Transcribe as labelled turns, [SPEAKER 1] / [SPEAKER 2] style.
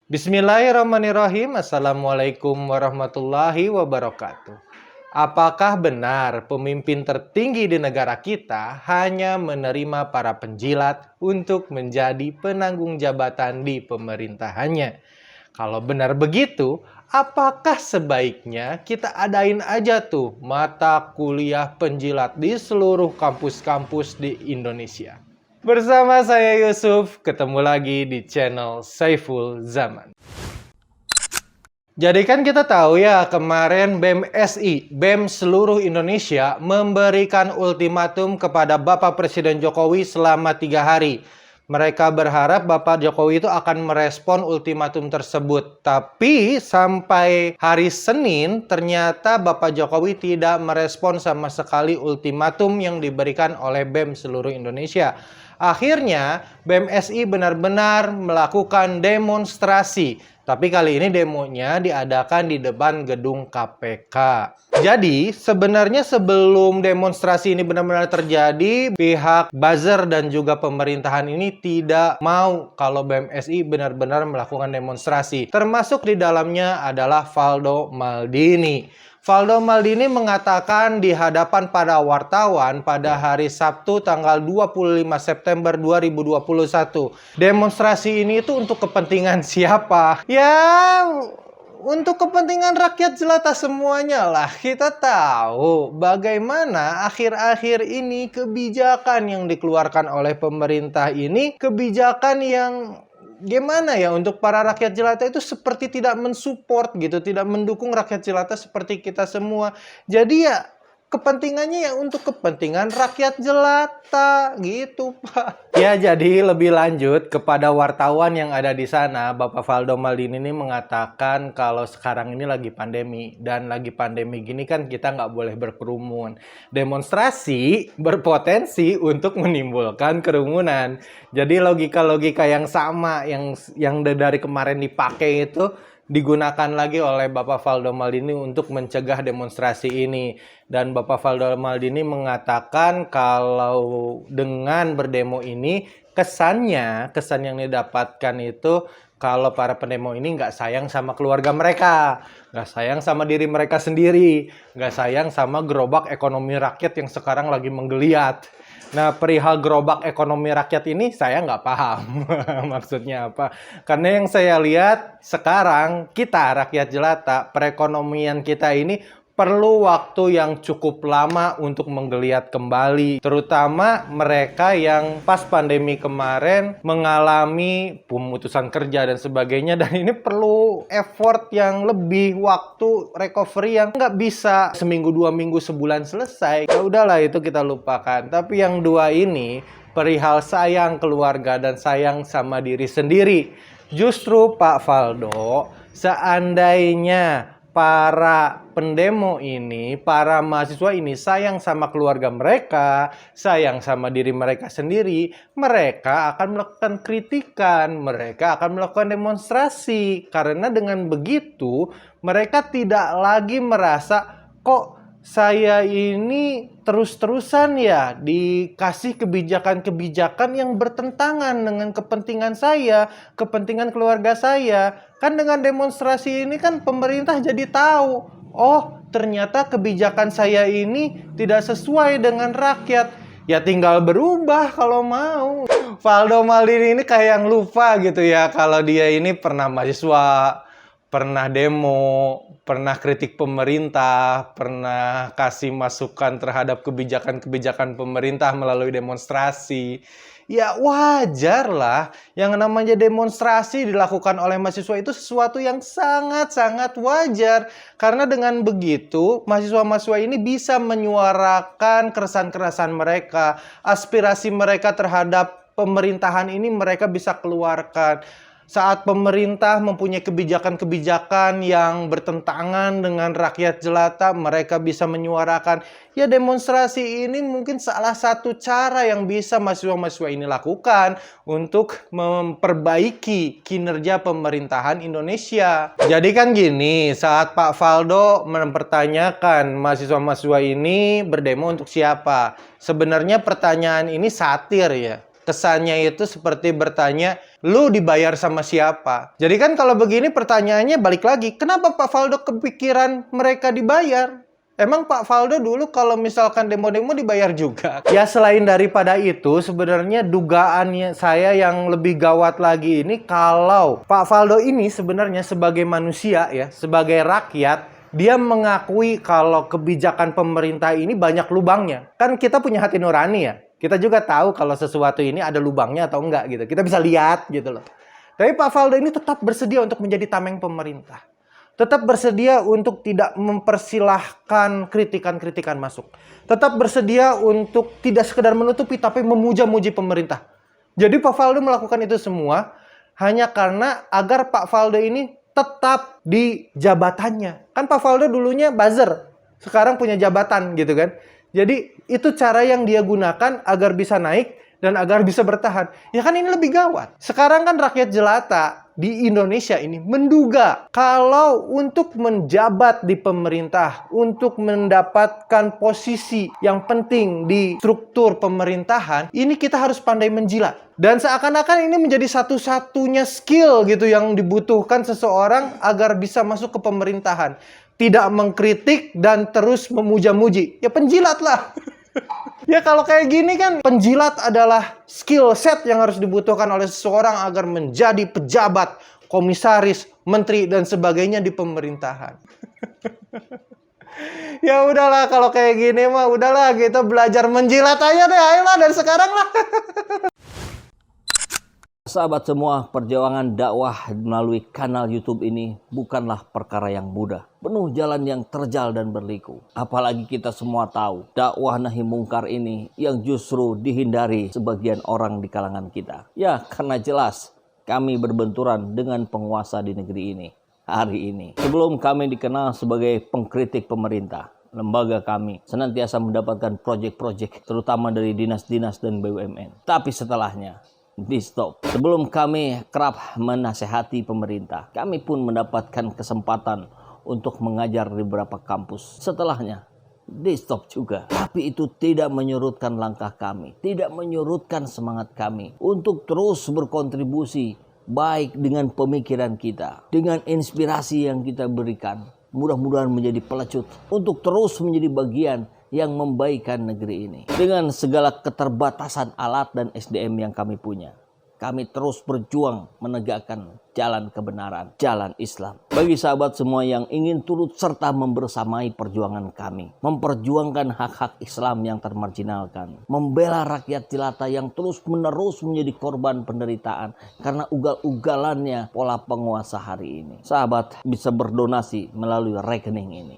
[SPEAKER 1] Bismillahirrahmanirrahim. Assalamualaikum warahmatullahi wabarakatuh. Apakah benar pemimpin tertinggi di negara kita hanya menerima para penjilat untuk menjadi penanggung jabatan di pemerintahannya? Kalau benar begitu, apakah sebaiknya kita adain aja tuh mata kuliah penjilat di seluruh kampus-kampus di Indonesia? Bersama saya Yusuf, ketemu lagi di channel Saiful Zaman. Jadi kan kita tahu ya, kemarin BEM SI, BEM seluruh Indonesia memberikan ultimatum kepada Bapak Presiden Jokowi selama 3 hari. Mereka berharap Bapak Jokowi itu akan merespon ultimatum tersebut. Tapi sampai hari Senin, ternyata Bapak Jokowi tidak merespon sama sekali ultimatum yang diberikan oleh BEM seluruh Indonesia. Akhirnya, BEM SI benar-benar melakukan demonstrasi. Tapi kali ini demonya diadakan di depan gedung KPK. Jadi, sebenarnya sebelum demonstrasi ini benar-benar terjadi, pihak buzzer dan juga pemerintahan ini tidak mau kalau BEM SI benar-benar melakukan demonstrasi. Termasuk di dalamnya adalah Valdo Maldini. Valdo Maldini mengatakan di hadapan para wartawan pada hari Sabtu tanggal 25 September 2021. Demonstrasi ini itu untuk kepentingan siapa? Ya, untuk kepentingan rakyat jelata semuanya lah. Kita tahu bagaimana akhir-akhir ini kebijakan yang dikeluarkan oleh pemerintah ini, kebijakan yang gimana ya, untuk para rakyat jelata itu seperti tidak mensupport gitu, tidak mendukung rakyat jelata seperti kita semua. Jadi ya kepentingannya ya untuk kepentingan rakyat jelata gitu, Pak. Ya, jadi lebih lanjut kepada wartawan yang ada di sana, Bapak Valdo Maldini ini mengatakan kalau sekarang ini lagi pandemi, dan lagi pandemi gini kan kita nggak boleh berkerumun. Demonstrasi berpotensi untuk menimbulkan kerumunan. Jadi logika-logika yang sama yang dari kemarin dipakai itu digunakan lagi oleh Bapak Valdo Maldini untuk mencegah demonstrasi ini. Dan Bapak Valdo Maldini mengatakan kalau dengan berdemo ini kesan yang didapatkan itu kalau para pendemo ini nggak sayang sama keluarga mereka, nggak sayang sama diri mereka sendiri, nggak sayang sama gerobak ekonomi rakyat yang sekarang lagi menggeliat. Nah, perihal gerobak ekonomi rakyat ini saya nggak paham maksudnya apa. Karena yang saya lihat sekarang kita rakyat jelata, perekonomian kita ini perlu waktu yang cukup lama untuk menggeliat kembali. Terutama mereka yang pas pandemi kemarin mengalami pemutusan kerja dan sebagainya. Dan ini perlu effort yang lebih, waktu recovery yang nggak bisa seminggu, 2 minggu, sebulan selesai. Ya udahlah, itu kita lupakan. Tapi yang dua ini, perihal sayang keluarga dan sayang sama diri sendiri. Justru Pak Valdo, seandainya para pendemo ini, para mahasiswa ini sayang sama keluarga mereka, sayang sama diri mereka sendiri, mereka akan melakukan kritikan, mereka akan melakukan demonstrasi. Karena dengan begitu, mereka tidak lagi merasa, kok saya ini terus-terusan ya dikasih kebijakan-kebijakan yang bertentangan dengan kepentingan saya, kepentingan keluarga saya. Kan dengan demonstrasi ini kan pemerintah jadi tahu, oh ternyata kebijakan saya ini tidak sesuai dengan rakyat. Ya tinggal berubah kalau mau. Valdo Maldini ini kayak yang lupa gitu ya kalau dia ini pernah mahasiswa, pernah demo, pernah kritik pemerintah, pernah kasih masukan terhadap kebijakan-kebijakan pemerintah melalui demonstrasi. Ya wajar lah, yang namanya demonstrasi dilakukan oleh mahasiswa itu sesuatu yang sangat-sangat wajar. Karena dengan begitu, mahasiswa-mahasiswa ini bisa menyuarakan keresahan-keresahan mereka, aspirasi mereka terhadap pemerintahan ini mereka bisa keluarkan. Saat pemerintah mempunyai kebijakan-kebijakan yang bertentangan dengan rakyat jelata, mereka bisa menyuarakan. Ya demonstrasi ini mungkin salah satu cara yang bisa mahasiswa-mahasiswa ini lakukan untuk memperbaiki kinerja pemerintahan Indonesia. Jadi kan gini, saat Pak Valdo mempertanyakan mahasiswa-mahasiswa ini berdemo untuk siapa? Sebenarnya pertanyaan ini satir ya. Kesannya itu seperti bertanya, lu dibayar sama siapa? Jadi kan kalau begini pertanyaannya balik lagi, kenapa Pak Faldo kepikiran mereka dibayar? Emang Pak Faldo dulu kalau misalkan demo-demo dibayar juga? Ya selain daripada itu, sebenarnya dugaannya saya yang lebih gawat lagi ini kalau Pak Faldo ini sebenarnya sebagai manusia ya, sebagai rakyat, dia mengakui kalau kebijakan pemerintah ini banyak lubangnya. Kan kita punya hati nurani ya. Kita juga tahu kalau sesuatu ini ada lubangnya atau enggak gitu. Kita bisa lihat gitu loh. Tapi Pak Faldo ini tetap bersedia untuk menjadi tameng pemerintah. Tetap bersedia untuk tidak mempersilahkan kritikan-kritikan masuk. Tetap bersedia untuk tidak sekedar menutupi, tapi memuja-muji pemerintah. Jadi Pak Faldo melakukan itu semua hanya karena agar Pak Faldo ini tetap di jabatannya. Kan Pak Faldo dulunya buzzer, sekarang punya jabatan gitu kan. Jadi itu cara yang dia gunakan agar bisa naik dan agar bisa bertahan. Ya kan ini lebih gawat. Sekarang kan rakyat jelata di Indonesia ini menduga kalau untuk menjabat di pemerintah, untuk mendapatkan posisi yang penting di struktur pemerintahan, ini kita harus pandai menjilat. Dan seakan-akan ini menjadi satu-satunya skill gitu yang dibutuhkan seseorang agar bisa masuk ke pemerintahan. Tidak mengkritik dan terus memuja-muji. Ya penjilat lah. Ya kalau kayak gini kan penjilat adalah skill set yang harus dibutuhkan oleh seseorang agar menjadi pejabat, komisaris, menteri, dan sebagainya di pemerintahan. Ya udahlah kalau kayak gini mah udahlah kita belajar menjilat aja deh, ayolah dari sekarang lah.
[SPEAKER 2] Sahabat semua, perjuangan dakwah melalui kanal YouTube ini bukanlah perkara yang mudah. Penuh jalan yang terjal dan berliku. Apalagi kita semua tahu, dakwah nahi mungkar ini yang justru dihindari sebagian orang di kalangan kita. Ya, karena jelas kami berbenturan dengan penguasa di negeri ini hari ini. Sebelum kami dikenal sebagai pengkritik pemerintah, lembaga kami senantiasa mendapatkan proyek-proyek terutama dari dinas-dinas dan BUMN. Tapi setelahnya di stop. Sebelum kami kerap menasehati pemerintah, kami pun mendapatkan kesempatan untuk mengajar di beberapa kampus. Setelahnya di stop juga. Tapi itu tidak menyurutkan langkah kami, tidak menyurutkan semangat kami untuk terus berkontribusi baik dengan pemikiran kita, dengan inspirasi yang kita berikan. Mudah-mudahan menjadi pelecut untuk terus menjadi bagian yang membaikkan negeri ini. Dengan segala keterbatasan alat dan SDM yang kami punya, kami terus berjuang menegakkan jalan kebenaran, jalan Islam. Bagi sahabat semua yang ingin turut serta membersamai perjuangan kami, memperjuangkan hak-hak Islam yang termarginalkan, membela rakyat jelata yang terus-menerus menjadi korban penderitaan karena ugal-ugalannya pola penguasa hari ini. Sahabat bisa berdonasi melalui rekening ini.